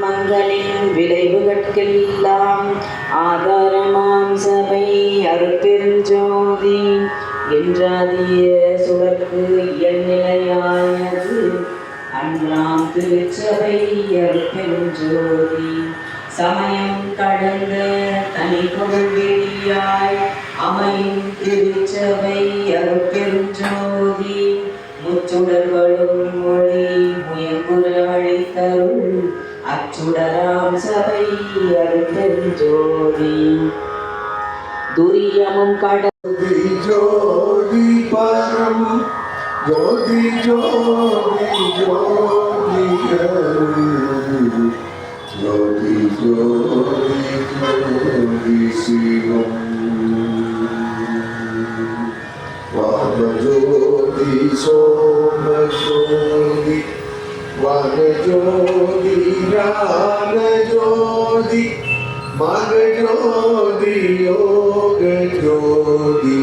மங்களின் விளைவுகட்கெல்லாம் ஆதாரமாம் சபை அருட்பெருஞ்சோதி என்றாதிய சுடர்க்கு இயல்நிலையாயது அன்றாம் திருச்சபை அருட்பெருஞ்சோதி சமயம் கடந்த தனிப்பொருள் வெளியாய் அமையும் திருச்சபை அருட்பெருஞ்சோதி முச்சுடர்களும் மொழி முயங்குற அழித்தருள் அச்சுடராம் சபை அருட்பெருஞ்சோதி துரியமும் கடவுள் ஜோதி பரம் ஜோதி ஜோதி ஜோதி ஜோதி ஜோதி ஜோதி சிவம் வான ஜோதி சோம ஜோதி வான ஜோதி ரான ஜோதி மக ஜோதி யோக ஜோதி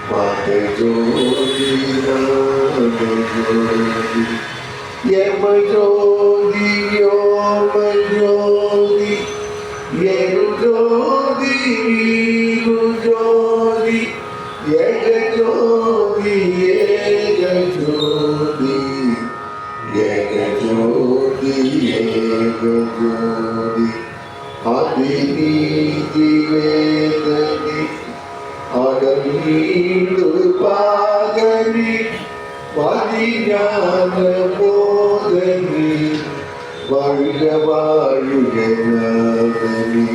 மக ஜோதி நாக ஜோதி யம ஜோதி யோம ஜோதி யரு ஜோதி வீரு ஜோதி யக ஜோதி ஏக ஜோதி யக ஜோதி ஏக ஜோதி அதிநீதி வேதனி அகமீடு பாதனி பதிஞான போதனி வாழ்க வாழ்க நாதனி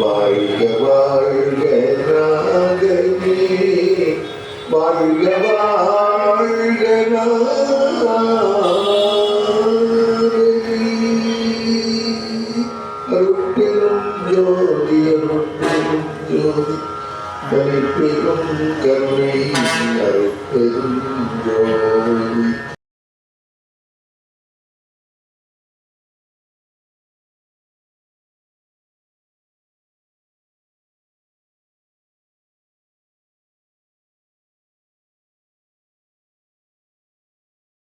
வாழ்க வாழ்க நாதனி வாழ்க வாழ்க அருட்பெரும் ஜோதி அருட்பெரும் ஜோதி தனிப்பெரும் கருணை அருட்பெரும் ஜோதி